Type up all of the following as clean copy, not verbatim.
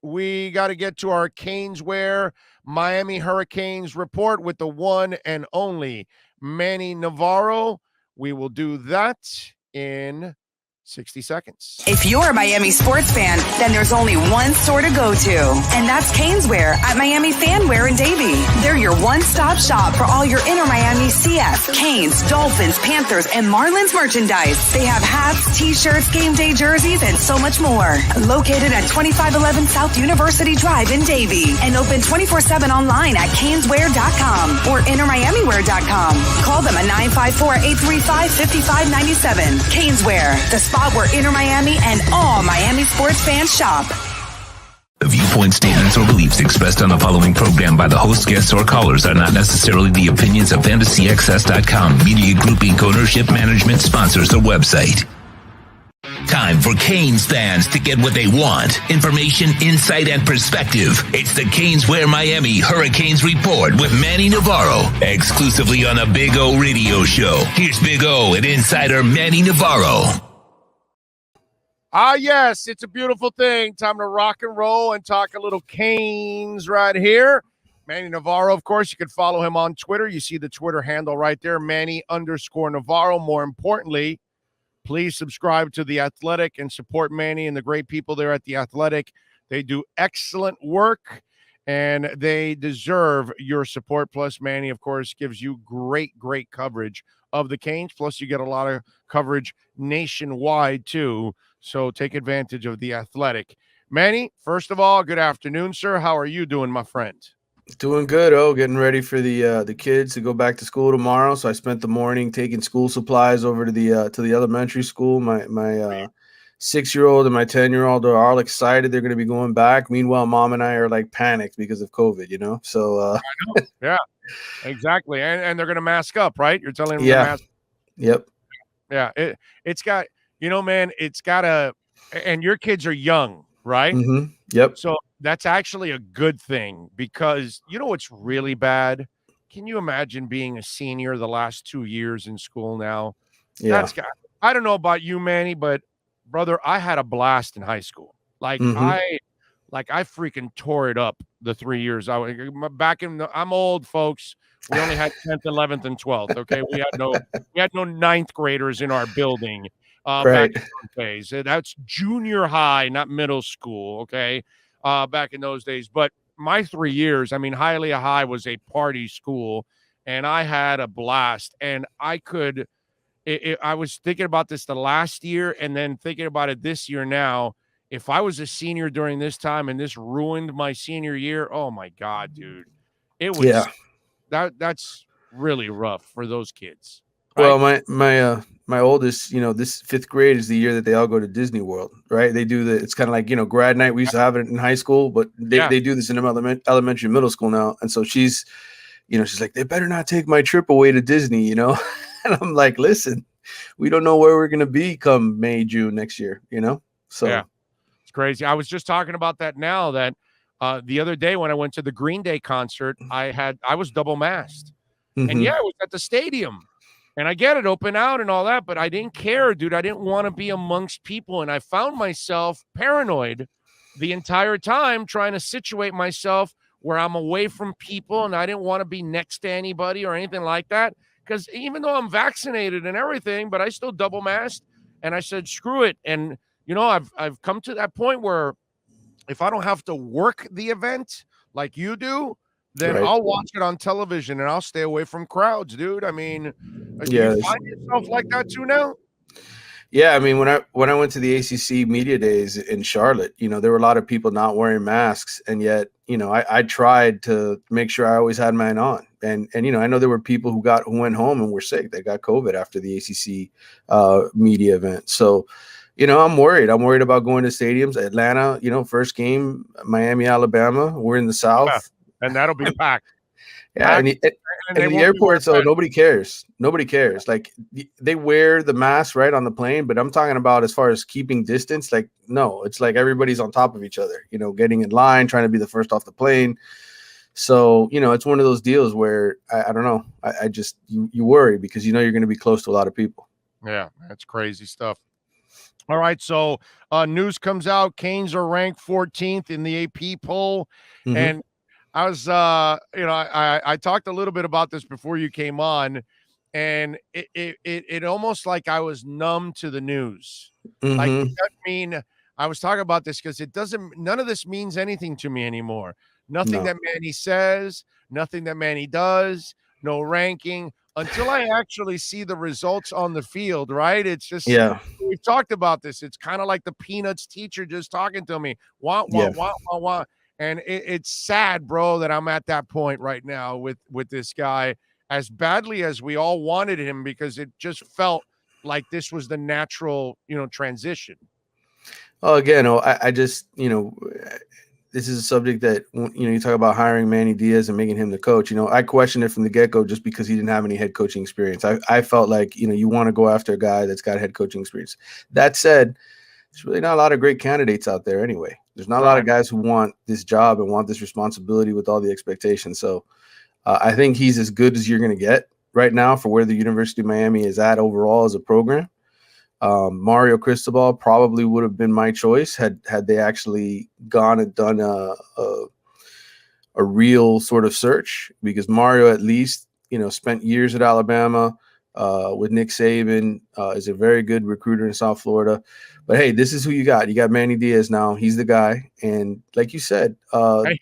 we got to get to our Caneswear Miami Hurricanes report with the one and only Manny Navarro. We will do that in 60 seconds. If you're a Miami sports fan, then there's only one store to go to, and that's Caneswear at Miami Fanwear in Davie. They're your one-stop shop for all your inner Miami CF, Canes, Dolphins, Panthers, and Marlins merchandise. They have hats, t-shirts, game day jerseys, and so much more. Located at 2511 South University Drive in Davie, and open 24/7 online at caneswear.com or innermiamiwear.com. Call them at 954-835-5597. Caneswear, the spot where Inter Miami and all Miami sports fans shop. The viewpoint, statements, or beliefs expressed on the following program by the host, guests, or callers are not necessarily the opinions of FantasyXS.com, Media Group Inc. ownership, management, sponsors, or website. Time for Canes fans to get what they want. Information, insight, and perspective. It's the Caneswear Miami Hurricanes Report with Manny Navarro, exclusively on the Big O Radio Show. Here's Big O and insider Manny Navarro. Yes, it's a beautiful thing. Time to rock and roll and talk a little Canes right here. Manny Navarro, of course, you can follow him on Twitter. You see the Twitter handle right there, Manny_Navarro. More importantly, please subscribe to The Athletic and support Manny and the great people there at The Athletic. They do excellent work, and they deserve your support. Plus, Manny, of course, gives you great coverage of the Canes. Plus, you get a lot of coverage nationwide, too. So take advantage of The Athletic. Manny, first of all, good afternoon, sir. How are you doing, my friend? Doing good. Getting ready for the kids to go back to school tomorrow. So I spent the morning taking school supplies over to the elementary school. My 6-year-old and my 10-year-old are all excited. They're going to be going back. Meanwhile, mom and I are like panicked because of COVID, you know? So I know. Yeah, exactly. And they're going to mask up, right? You're telling them to mask. Yep. Yeah. It's got, man, it's got and your kids are young, right? Mm-hmm. Yep. So that's actually a good thing, because you know what's really bad? Can you imagine being a senior the last 2 years in school now? Yeah. I don't know about you, Manny, but brother, I had a blast in high school. Like I freaking tore it up the 3 years. I'm old, folks. We only had 10th, 11th, and 12th. Okay. We had no ninth graders in our building. Back in those days. That's junior high, not middle school, okay, back in those days. But my 3 years, I mean, Hialeah High was a party school, and I had a blast. And I was thinking about this the last year and then thinking about it this year now. If I was a senior during this time and this ruined my senior year, oh, my God, dude. It was that's really rough for those kids. Right? Well, my oldest, this 5th grade is the year that they all go to Disney World, right? They do it's kind of like, grad night. We used to have it in high school, but they do this in elementary, middle school now. And so she's like, they better not take my trip away to Disney, And I'm like, listen, we don't know where we're going to be come May, June next year, So yeah, it's crazy. I was just talking about that now that the other day when I went to the Green Day concert, I was double masked. Mm-hmm. And I was at the stadium. And I get it, open out and all that, but I didn't care, dude. I didn't want to be amongst people. And I found myself paranoid the entire time, trying to situate myself where I'm away from people, and I didn't want to be next to anybody or anything like that. Because even though I'm vaccinated and everything, but I still double masked. And I said, screw it. And, I've come to that point where if I don't have to work the event like you do, then I'll watch it on television and I'll stay away from crowds, dude. I mean, do you find yourself like that too now? Yeah, I mean, when I went to the ACC media days in Charlotte, there were a lot of people not wearing masks, and yet, I tried to make sure I always had mine on. And I know there were people who went home and were sick. They got COVID after the ACC media event. So, I'm worried. I'm worried about going to stadiums. Atlanta, first game, Miami, Alabama. We're in the South. Yeah. And that'll be packed. Yeah, and the airport, so nobody cares. Nobody cares. Like, they wear the mask right on the plane, but I'm talking about as far as keeping distance. Like, no, it's like everybody's on top of each other. Getting in line, trying to be the first off the plane. So it's one of those deals where I don't know. I just you worry because you're going to be close to a lot of people. Yeah, that's crazy stuff. All right, so news comes out. Canes are ranked 14th in the AP poll, Mm-hmm. and I was, I talked a little bit about this before you came on, and it almost like I was numb to the news. Like it Mm-hmm. doesn't mean I was talking about this because it doesn't. None of this means anything to me anymore. Nothing No. that Manny says, nothing that Manny does, no ranking until I actually see the results on the field. Right? It's just Yeah. we've talked about this. It's kind of like the Peanuts teacher just talking to me. Want, Yeah. want, want, want, want. And it's sad, bro, that I'm at that point right now with this guy, as badly as we all wanted him, because it just felt like this was the natural, transition. Oh, again, I just, this is a subject that, you talk about hiring Manny Diaz and making him the coach. I questioned it from the get-go just because he didn't have any head coaching experience. I felt like, you want to go after a guy that's got head coaching experience. That said, there's really not a lot of great candidates out there anyway. There's not a lot of guys who want this job and want this responsibility with all the expectations. So I think he's as good as you're going to get right now for where the University of Miami is at overall as a program. Mario Cristobal probably would have been my choice had they actually gone and done a real sort of search, because Mario at least spent years at Alabama with Nick Saban, is a very good recruiter in South Florida. But hey, this is who you got. You got Manny Diaz now. He's the guy, and like you said, and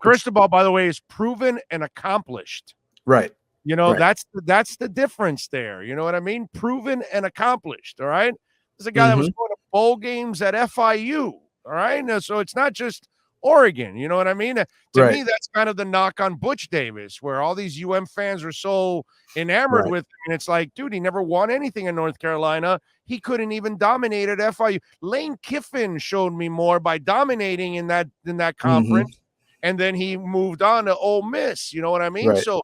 Cristobal, by the way, is proven and accomplished. Right. Right. That's the difference there. You know what I mean? Proven and accomplished. All right. This is a guy that was going to bowl games at FIU. All right. Now, so it's not just Oregon. You know what I mean? To me, that's kind of the knock on Butch Davis, where all these fans are so enamored with him. And it's like, dude, he never won anything in North Carolina. He couldn't even dominate at FIU. Lane Kiffin showed me more by dominating in that conference. And then he moved on to Ole Miss. You know what I mean? Right. So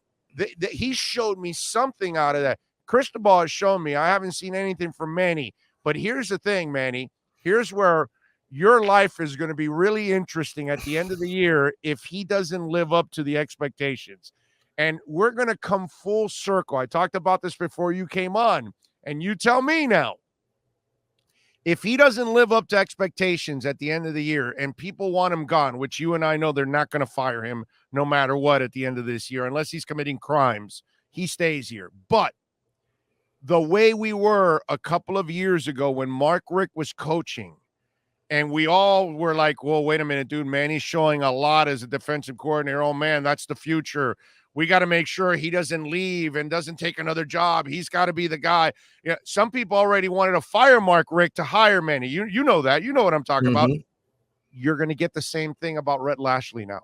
he showed me something out of that. Cristobal has shown me. I haven't seen anything from Manny. But here's the thing, Manny. Here's where your life is going to be really interesting at the end of the year if he doesn't live up to the expectations. And we're going to come full circle. I talked about this before you came on. And you tell me now. If he doesn't live up to expectations at the end of the year and people want him gone, which you and I know they're not going to fire him no matter what at the end of this year, unless he's committing crimes, he stays here. But the way we were a couple of years ago when Mark Richt was coaching, and we all were like, well, wait a minute, dude, man, he's showing a lot as a defensive coordinator. Oh, man, that's the future. We got to make sure he doesn't leave and doesn't take another job. He's got to be the guy. Yeah, some people already wanted to fire Mark Richt to hire Manny. You know that. You know what I'm talking about. You're going to get the same thing about Rhett Lashley now.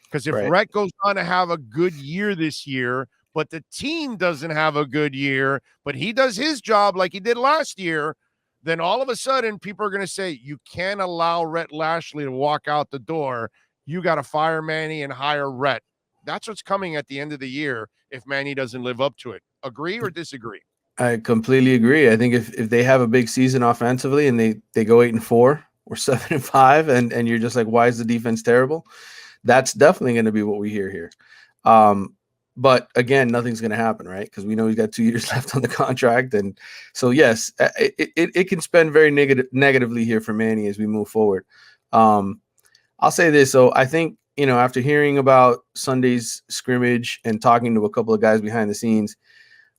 Because if Rhett goes on to have a good year this year, but the team doesn't have a good year, but he does his job like he did last year, then all of a sudden people are going to say, you can't allow Rhett Lashley to walk out the door. You got to fire Manny and hire Rhett. That's what's coming at the end of the year if Manny doesn't live up to it. Agree or disagree? I completely agree. I think if they have a big season offensively and they go 8-4 or 7-5, and you're just like, why is the defense terrible? That's definitely going to be what we hear here. But again, nothing's going to happen, right? Because we know he's got 2 years left on the contract. And so, yes, it can spend very negatively here for Manny as we move forward. I'll say this. So I think, after hearing about Sunday's scrimmage and talking to a couple of guys behind the scenes,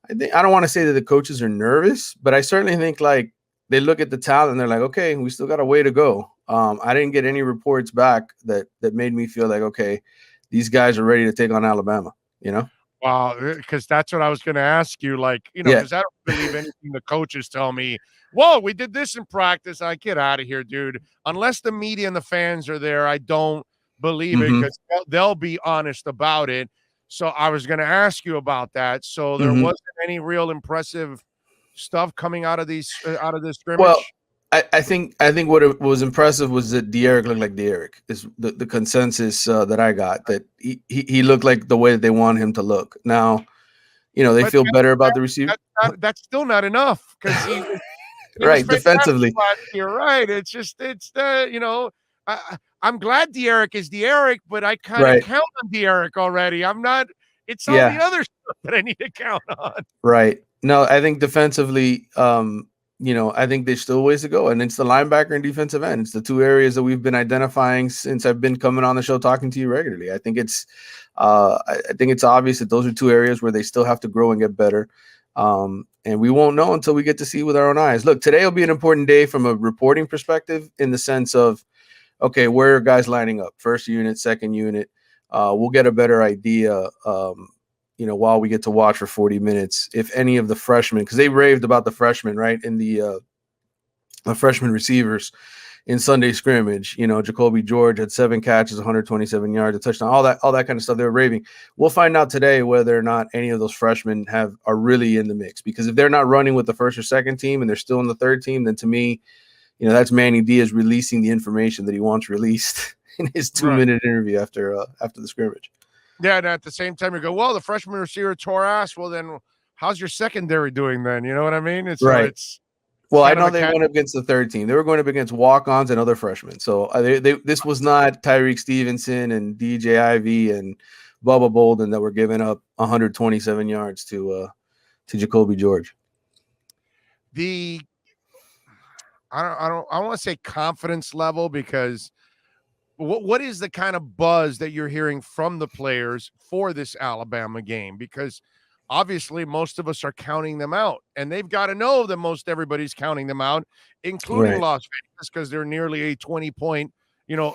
I don't want to say that the coaches are nervous, but I certainly think like they look at the talent and they're like, okay, we still got a way to go. I didn't get any reports back that made me feel like, okay, these guys are ready to take on Alabama, Wow, because that's what I was going to ask you. Like, because I don't believe anything the coaches tell me. Whoa, we did this in practice. I get out of here, dude. Unless the media and the fans are there, I don't believe it, because they'll be honest about it. So I was going to ask you about that. So there wasn't any real impressive stuff coming out of this scrimmage. Well, I think what was impressive was that De'Eric looked like De'Eric. Is the consensus that I got, that he looked like the way that they want him to look. Now, they feel better about the receiver. That's still not enough, because he right, defensively. You're right. It's just I'm glad De'Eric is De'Eric, but I kind of count on De'Eric already. I'm not. It's all the other stuff that I need to count on. Right. No, I think defensively, I think there's still ways to go. And it's the linebacker and defensive end. It's the two areas that we've been identifying since I've been coming on the show talking to you regularly. I think it's obvious that those are two areas where they still have to grow and get better. And we won't know until we get to see with our own eyes. Look, today will be an important day from a reporting perspective in the sense of, okay, where are guys lining up? First unit, second unit. We'll get a better idea, while we get to watch for 40 minutes, if any of the freshmen, because they raved about the freshmen, right, in the freshman receivers in Sunday scrimmage. Jacoby George had 7 catches, 127 yards, a touchdown, all that kind of stuff. They were raving. We'll find out today whether or not any of those freshmen are really in the mix, because if they're not running with the first or second team and they're still in the third team, then to me, that's Manny Diaz releasing the information that he wants released in his 2-minute interview after the scrimmage. Yeah, and at the same time, you go, well, the freshman receiver tore ass. Well, then how's your secondary doing then? You know what I mean? It's right. Well, I know they went up against the third team. They were going up against walk-ons and other freshmen. So this was not Tyreek Stevenson and DJ Ivy and Bubba Bolden that were giving up 127 yards to Jacoby George. I don't want to say confidence level, because what is the kind of buzz that you're hearing from the players for this Alabama game? Because obviously most of us are counting them out, and they've got to know that most everybody's counting them out, including Las Vegas, because they're nearly a 20-point,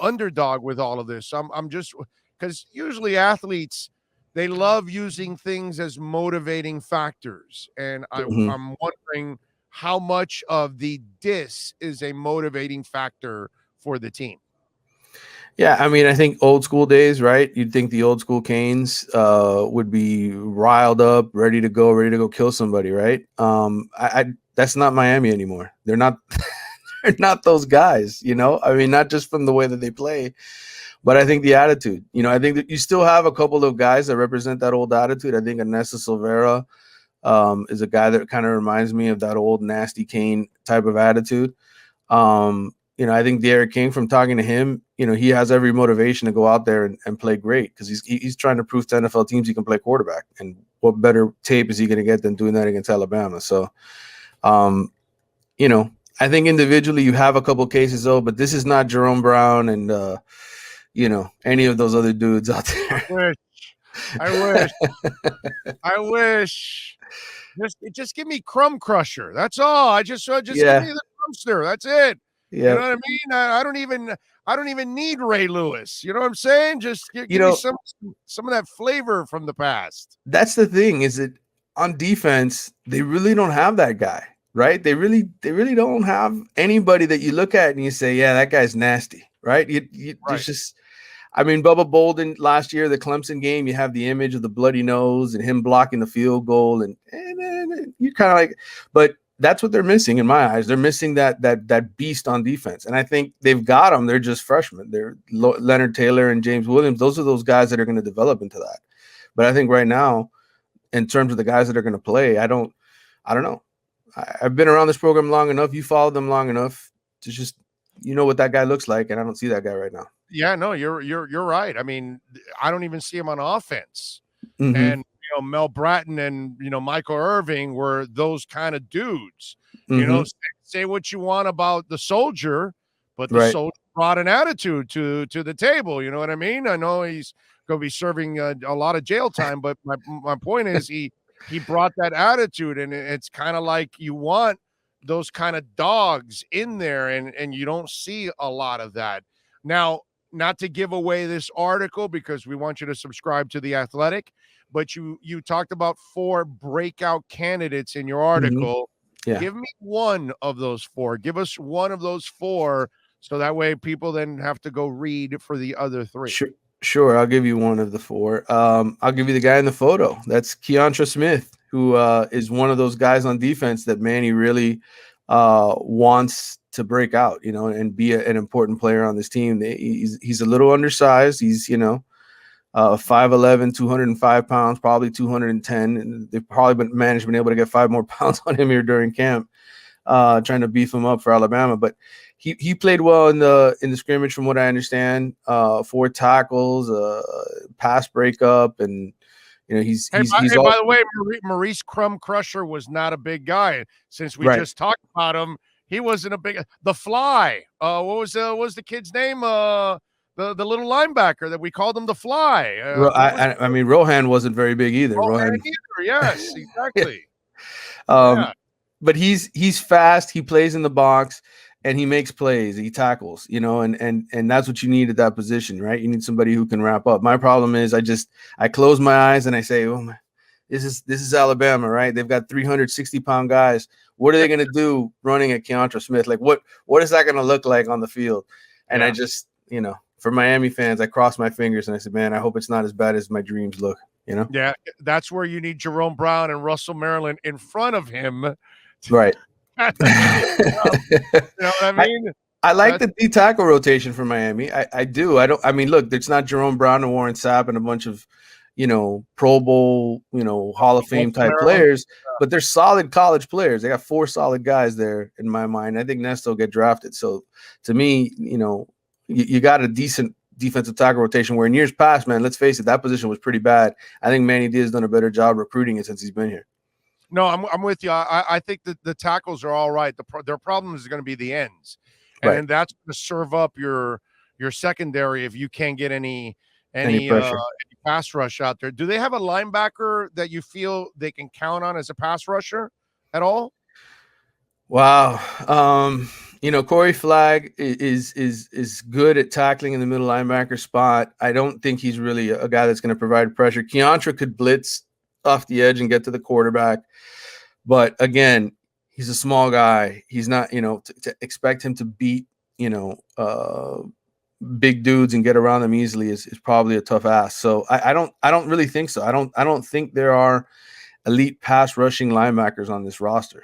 underdog with all of this. I'm just, because usually athletes, they love using things as motivating factors. And I'm wondering how much of the diss is a motivating factor for the team. Yeah, I mean, I think old school days, right? You'd think the old school Canes would be riled up, ready to go kill somebody, right? That's not Miami anymore. They're not they're not those guys, I mean, not just from the way that they play, but I think the attitude. I think that you still have a couple of guys that represent that old attitude. I think Anessa Silvera is a guy that kind of reminds me of that old nasty Cane type of attitude. I think Derek King, from talking to him, he has every motivation to go out there and play great, because he's trying to prove to NFL teams he can play quarterback. And what better tape is he going to get than doing that against Alabama? So, I think individually you have a couple cases, though, but this is not Jerome Brown and, any of those other dudes out there. I wish. Just give me Crumb Crusher. That's all. Just give me the Crumbster. That's it. Yeah. You know what I mean? I don't even need Ray Lewis. You know what I'm saying? Just give me some of that flavor from the past. That's the thing, is that on defense, they really don't have that guy, right? They really don't have anybody that you look at and you say, yeah, that guy's nasty, right? There's just, I mean, Bubba Bolden last year, the Clemson game, you have the image of the bloody nose and him blocking the field goal, and you're kind of like, but that's what they're missing in my eyes. They're missing that beast on defense. And I think they've got them. They're just freshmen. They're Leonard Taylor and James Williams. Those are those guys that are going to develop into that. But I think right now, in terms of the guys that are going to play, I don't know. I've been around this program long enough. You followed them long enough to just, what that guy looks like. And I don't see that guy right now. Yeah, no, you're right. I mean, I don't even see him on offense. Mm-hmm. And Mel Bratton and Michael Irving were those kind of dudes. Mm-hmm. Say what you want about the soldier, but the soldier brought an attitude to the table. You know what I mean? I know he's going to be serving a lot of jail time, but my point is he brought that attitude, and it's kind of like you want those kind of dogs in there, and you don't see a lot of that. Now, not to give away this article, because we want you to subscribe to The Athletic, but you talked about 4 breakout candidates in your article. Mm-hmm. Yeah. Give me one of those 4. Give us one of those 4, so that way people then have to go read for the other 3. Sure. I'll give you one of the 4. I'll give you the guy in the photo. That's Keontra Smith, who is one of those guys on defense that Manny really wants to break out, and be an important player on this team. He's a little undersized. He's, 5'11", 205 pounds, probably 210. And they've probably been able to get 5 more pounds on him here during camp, trying to beef him up for Alabama. But he played well in the scrimmage, from what I understand. 4 tackles, pass breakup, and You know, he's Hey, he's by the way, Maurice Crumb Crusher was not a big guy. Since we just talked about him, he wasn't a big. The Fly. What was the kid's name? The little linebacker that we called him the Fly. I mean, Rohan wasn't very big either. Rohan either. Yes, exactly. But he's fast. He plays in the box, and he makes plays. He tackles, you know, and that's what you need at that position, right? You need somebody who can wrap up. My problem is I close my eyes and I say, oh my, this is Alabama, right? They've got 360-pound guys. What are they going to do running at Keontra Smith? Like what is that going to look like on the field? And I just, you know, for Miami fans, I cross my fingers and I said, man, I hope it's not as bad as my dreams look, you know? Yeah, that's where you need Jerome Brown and Russell Maryland in front of him. Right. You know what I mean? I like the D tackle rotation for Miami. I do. I mean, look, it's not Jerome Brown and Warren Sapp and a bunch of, you know, Pro Bowl, you know, Hall of Fame type players, but they're solid college players. They got 4 solid guys there in my mind. I think Nesta will get drafted. So to me, you know, you got a decent defensive tackle rotation where in years past, man, let's face it, that position was pretty bad. I think Manny D has done a better job recruiting it since he's been here. No, I'm with you. I think that the tackles are all right. Their problem is going to be the ends, and that's going to serve up your secondary if you can't get any pass rush out there. Do they have a linebacker that you feel they can count on as a pass rusher at all? Wow. You know, Corey Flagg is good at tackling in the middle linebacker spot. I don't think he's really a guy that's going to provide pressure. Keontra could blitz off the edge and get to the quarterback. But again, he's a small guy. He's not, you know, to expect him to beat, you know, big dudes and get around them easily is probably a tough ask. So I don't really think so. I don't think there are elite pass rushing linebackers on this roster.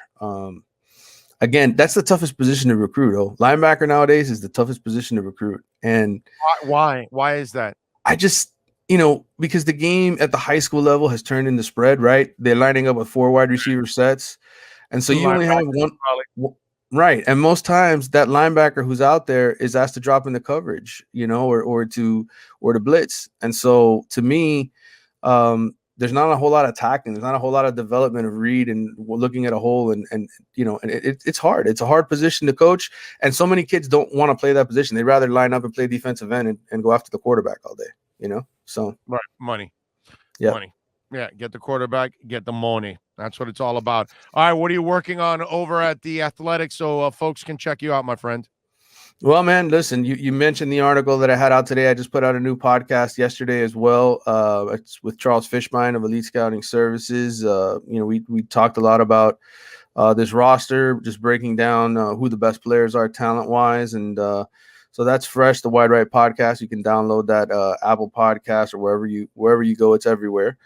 Again, that's the toughest position to recruit. Linebacker nowadays is the toughest position to recruit. And why is that? I just, you know, because the game at the high school level has turned into spread, right? They're lining up with 4 wide receiver sets. And so you only have one, right? And most times that linebacker who's out there is asked to drop into coverage, you know, or to blitz. And so to me, there's not a whole lot of tackling. There's not a whole lot of development of read and looking at a hole and you know, and it's hard. It's a hard position to coach. And so many kids don't want to play that position. They'd rather line up and play defensive end and go after the quarterback all day, you know? So money. Yeah. Yeah, get the quarterback, get the money. That's what it's all about. All right, what are you working on over at the Athletics so folks can check you out, my friend? Well, man, listen, you mentioned the article that I had out today. I just put out a new podcast yesterday as well. It's with Charles Fishbein of Elite Scouting Services. You know, we talked a lot about this roster, just breaking down who the best players are talent-wise, and so that's fresh. The Wide Right podcast. You can download that Apple Podcast or wherever you go. It's everywhere.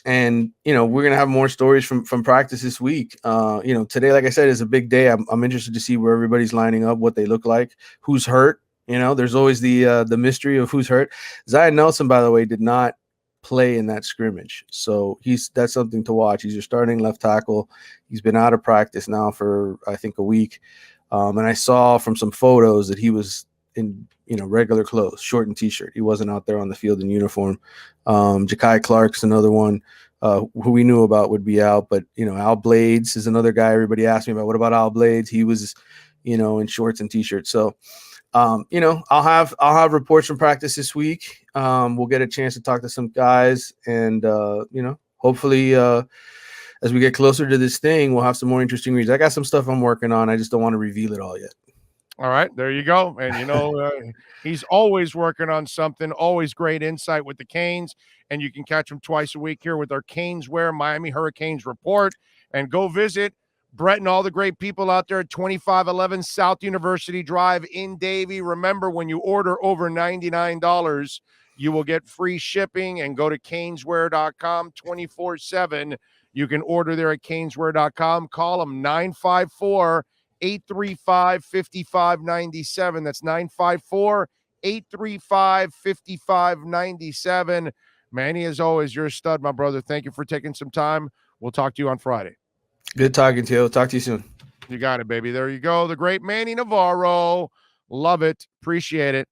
And you know, we're gonna have more stories from practice this week. You know, today, like I said, is a big day. I'm interested to see where everybody's lining up, what they look like, who's hurt. You know, there's always the mystery of who's hurt. Zion Nelson, by the way, did not play in that scrimmage, so that's something to watch. He's your starting left tackle. He's been out of practice now for I think a week. And I saw from some photos that he was in, you know, regular clothes, short and t-shirt. He wasn't out there on the field in uniform. Ja'Kai Clark's another one who we knew about would be out, but you know, Al Blades is another guy everybody asked me about. What about Al Blades? He was, you know, in shorts and t-shirts. So, you know, I'll have reports from practice this week. We'll get a chance to talk to some guys, and you know, hopefully, as we get closer to this thing, we'll have some more interesting reads. I got some stuff I'm working on. I just don't want to reveal it all yet. All right, there you go. And, you know, he's always working on something, always great insight with the Canes. And you can catch him twice a week here with our Caneswear Miami Hurricanes report. And go visit Brett and all the great people out there at 2511 South University Drive in Davie. Remember, when you order over $99, you will get free shipping. And go to caneswear.com 24/7. You can order there at caneswear.com. Call them 954-835-5597. That's 954-835-5597. Manny, as always, you're a stud, my brother. Thank you for taking some time. We'll talk to you on Friday. Good talking to you. Talk to you soon. You got it, baby. There you go. The great Manny Navarro. Love it. Appreciate it.